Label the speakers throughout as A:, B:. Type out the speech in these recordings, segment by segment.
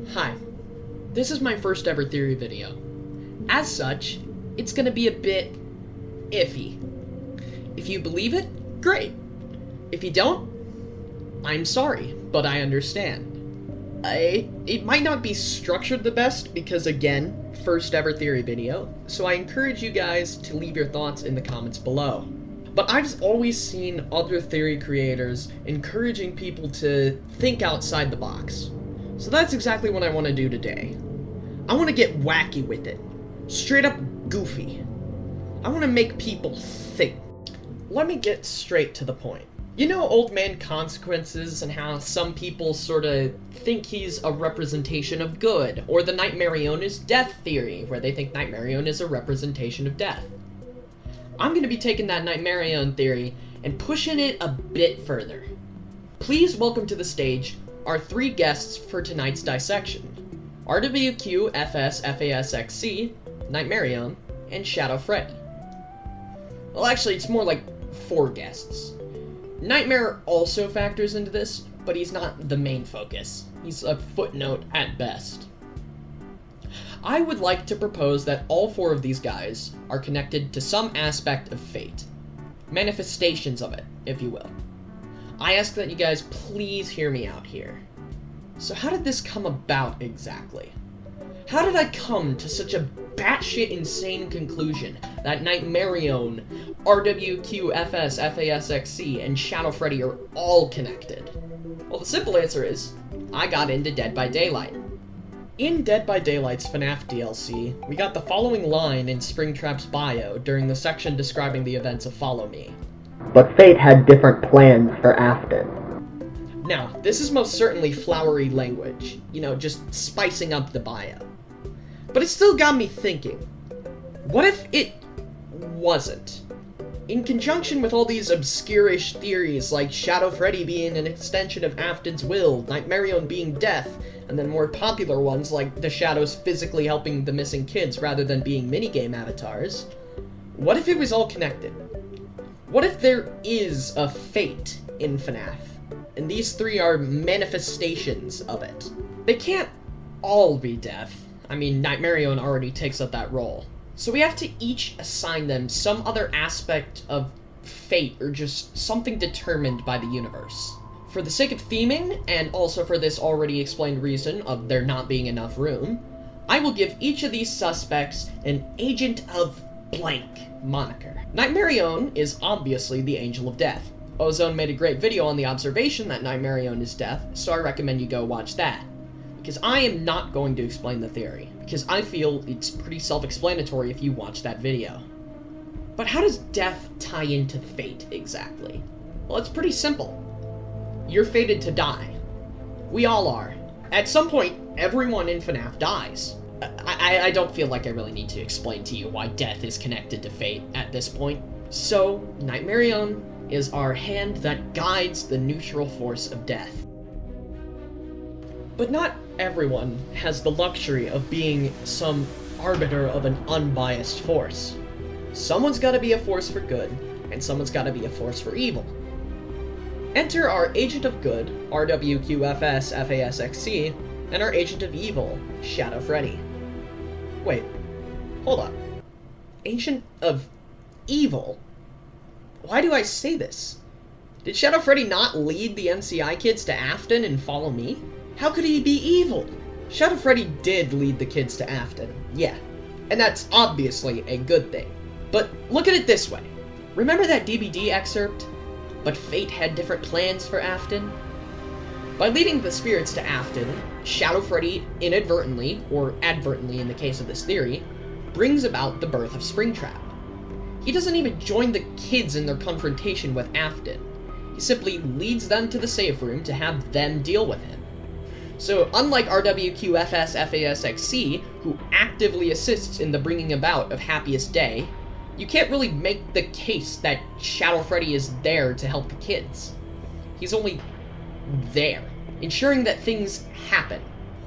A: Hi, this is my first ever theory video. As such, it's gonna be a bit iffy. If you believe it, great. If you don't, I'm sorry, but I understand. It might not be structured the best because, again, first ever theory video, so I encourage you guys to leave your thoughts in the comments below. But I've always seen other theory creators encouraging people to think outside the box. So that's exactly what I want to do today. I want to get wacky with it. Straight up goofy. I want to make people think. Let me get straight to the point. You know Old Man Consequences and how some people sorta think he's a representation of good, or the Nightmarionne is death theory, where they think Nightmarionne is a representation of death. I'm gonna be taking that Nightmarionne theory and pushing it a bit further. Please welcome to the stage our three guests for tonight's dissection: RWQFSFASXC, Nightmarionne, and Shadow Freddy. Well, actually, it's more like 4 guests. Nightmare also factors into this, but he's not the main focus. He's a footnote at best. I would like to propose that all 4 of these guys are connected to some aspect of fate. Manifestations of it, if you will. I ask that you guys please hear me out here. So how did this come about exactly? How did I come to such a batshit insane conclusion that Nightmarionne, RWQFSFASXC, and Shadow Freddy are all connected? Well, the simple answer is, I got into Dead by Daylight. In Dead by Daylight's FNAF DLC, we got the following line in Springtrap's bio during the section describing the events of Follow Me.
B: But fate had different plans for Afton.
A: Now, this is most certainly flowery language, just spicing up the bio. But it still got me thinking, what if it wasn't? In conjunction with all these obscure-ish theories like Shadow Freddy being an extension of Afton's will, Nightmarionne being death, and then more popular ones like the shadows physically helping the missing kids rather than being minigame avatars, what if it was all connected? What if there is a fate in FNAF, and these 3 are manifestations of it? They can't all be death. I mean, Nightmarionne already takes up that role. So we have to each assign them some other aspect of fate, or just something determined by the universe. For the sake of theming, and also for this already explained reason of there not being enough room, I will give each of these suspects an Agent of Blank moniker. Nightmarionne is obviously the Angel of Death. Ozone made a great video on the observation that Nightmarionne is death, so I recommend you go watch that. Because I am not going to explain the theory, because I feel it's pretty self-explanatory if you watch that video. But how does death tie into fate, exactly? Well, it's pretty simple. You're fated to die. We all are. At some point, everyone in FNAF dies. I don't feel like I really need to explain to you why death is connected to fate at this point. So, Nightmarionne is our hand that guides the neutral force of death. But not everyone has the luxury of being some arbiter of an unbiased force. Someone's gotta be a force for good, and someone's gotta be a force for evil. Enter our Agent of Good, RWQFSFASXC, and our Agent of Evil, Shadow Freddy. Wait, hold on. Agent of Evil? Why do I say this? Did Shadow Freddy not lead the MCI kids to Afton and Follow Me? How could he be evil? Shadow Freddy did lead the kids to Afton, yeah. And that's obviously a good thing. But look at it this way. Remember that DVD excerpt? But fate had different plans for Afton? By leading the spirits to Afton, Shadow Freddy inadvertently, or advertently in the case of this theory, brings about the birth of Springtrap. He doesn't even join the kids in their confrontation with Afton. He simply leads them to the safe room to have them deal with him. So, unlike RWQFSFASXC, who actively assists in the bringing about of Happiest Day, you can't really make the case that Shadow Freddy is there to help the kids. He's only there, ensuring that things happen.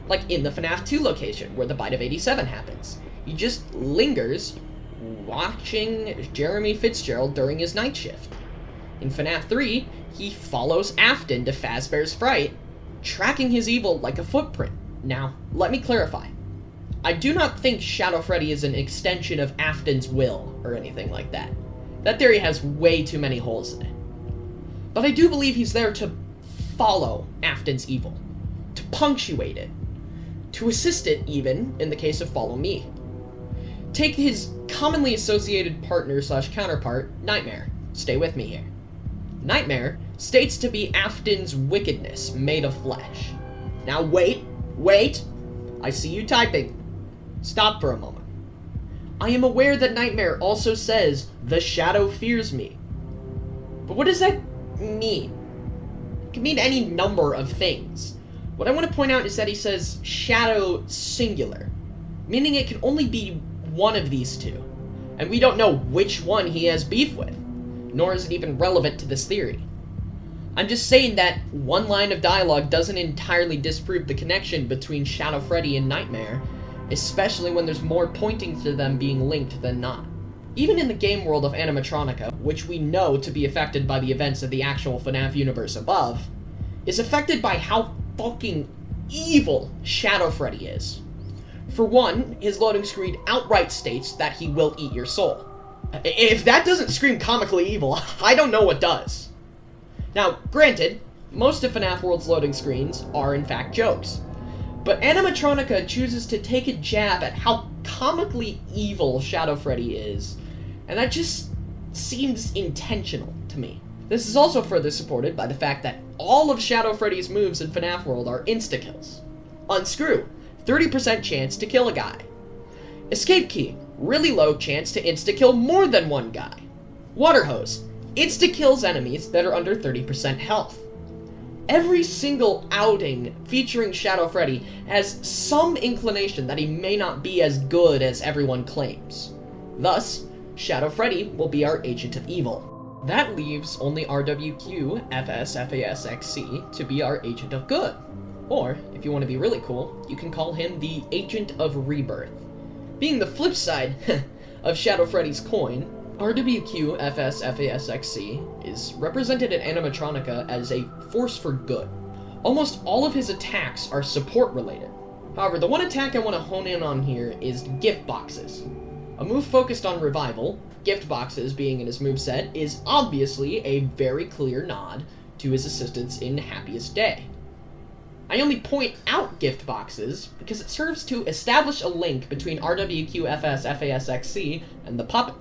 A: Like in the FNAF 2 location, where the Bite of 87 happens. He just lingers, watching Jeremy Fitzgerald during his night shift. In FNAF 3, he follows Afton to Fazbear's Fright, tracking his evil like a footprint. Now, let me clarify. I do not think Shadow Freddy is an extension of Afton's will, or anything like that. That theory has way too many holes in it. But I do believe he's there to follow Afton's evil, to punctuate it, to assist it even, in the case of Follow Me. Take his commonly associated partner/counterpart, Nightmare. Stay with me here. Nightmare states to be Afton's wickedness made of flesh. Now wait, I see you typing. Stop for a moment. I am aware that Nightmare also says, "The shadow fears me." But what does that mean? It can mean any number of things. What I want to point out is that he says shadow singular, meaning it can only be one of these two, and we don't know which one he has beef with, nor is it even relevant to this theory. I'm just saying that one line of dialogue doesn't entirely disprove the connection between Shadow Freddy and Nightmare, especially when there's more pointing to them being linked than not. Even in the game world of animatronica, which we know to be affected by the events of the actual FNAF universe above, is affected by how fucking evil Shadow Freddy is. For one, his loading screen outright states that he will eat your soul. If that doesn't scream comically evil, I don't know what does. Now, granted, most of FNAF World's loading screens are in fact jokes, but Animatronica chooses to take a jab at how comically evil Shadow Freddy is, and that just seems intentional to me. This is also further supported by the fact that all of Shadow Freddy's moves in FNAF World are insta-kills. Unscrew, 30% chance to kill a guy. Escape key, really low chance to insta-kill more than one guy. Water hose, insta-kills enemies that are under 30% health. Every single outing featuring Shadow Freddy has some inclination that he may not be as good as everyone claims. Thus, Shadow Freddy will be our agent of evil. That leaves only RWQFSFASXC to be our agent of good. Or, if you want to be really cool, you can call him the Agent of Rebirth. Being the flip side of Shadow Freddy's coin, RWQFSFASXC is represented in Animatronica as a force for good. Almost all of his attacks are support related. However, the one attack I want to hone in on here is gift boxes. A move focused on revival, gift boxes being in his moveset, is obviously a very clear nod to his assistance in Happiest Day. I only point out gift boxes because it serves to establish a link between RWQFSFASXC and the puppet.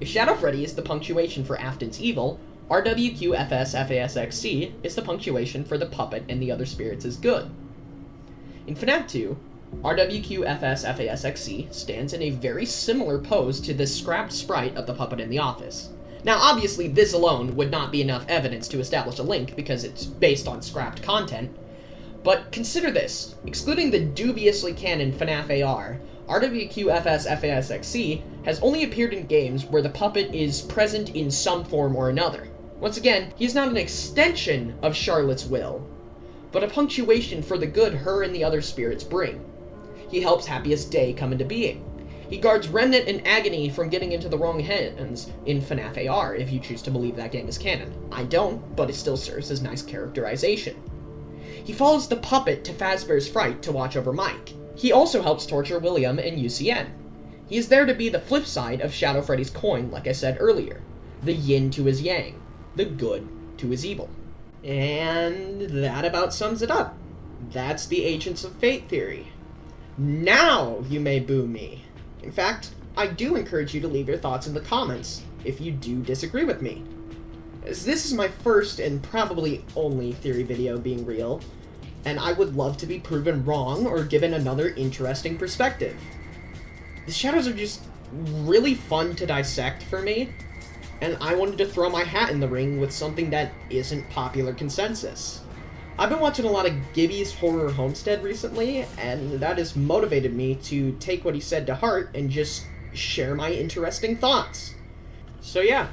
A: If Shadow Freddy is the punctuation for Afton's evil, RWQFSFASXC is the punctuation for the puppet and the other spirits' good. In FNAF 2, RWQFSFASXC stands in a very similar pose to the scrapped sprite of the puppet in the office. Now, obviously, this alone would not be enough evidence to establish a link because it's based on scrapped content, but consider this. Excluding the dubiously canon FNAF AR, RWQFSFASXC has only appeared in games where the puppet is present in some form or another. Once again, he is not an extension of Charlotte's will, but a punctuation for the good her and the other spirits bring. He helps Happiest Day come into being. He guards Remnant and Agony from getting into the wrong hands in FNAF AR, if you choose to believe that game is canon. I don't, but it still serves as nice characterization. He follows the puppet to Fazbear's Fright to watch over Mike. He also helps torture William and UCN. He is there to be the flip side of Shadow Freddy's coin, like I said earlier. The yin to his yang. The good to his evil. And that about sums it up. That's the Agents of Fate theory. Now you may boo me. In fact, I do encourage you to leave your thoughts in the comments if you do disagree with me. As this is my first and probably only theory video being real, and I would love to be proven wrong or given another interesting perspective. The shadows are just really fun to dissect for me, and I wanted to throw my hat in the ring with something that isn't popular consensus. I've been watching a lot of Gibby's Horror Homestead recently, and that has motivated me to take what he said to heart and just share my interesting thoughts. So yeah,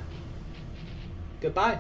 A: goodbye.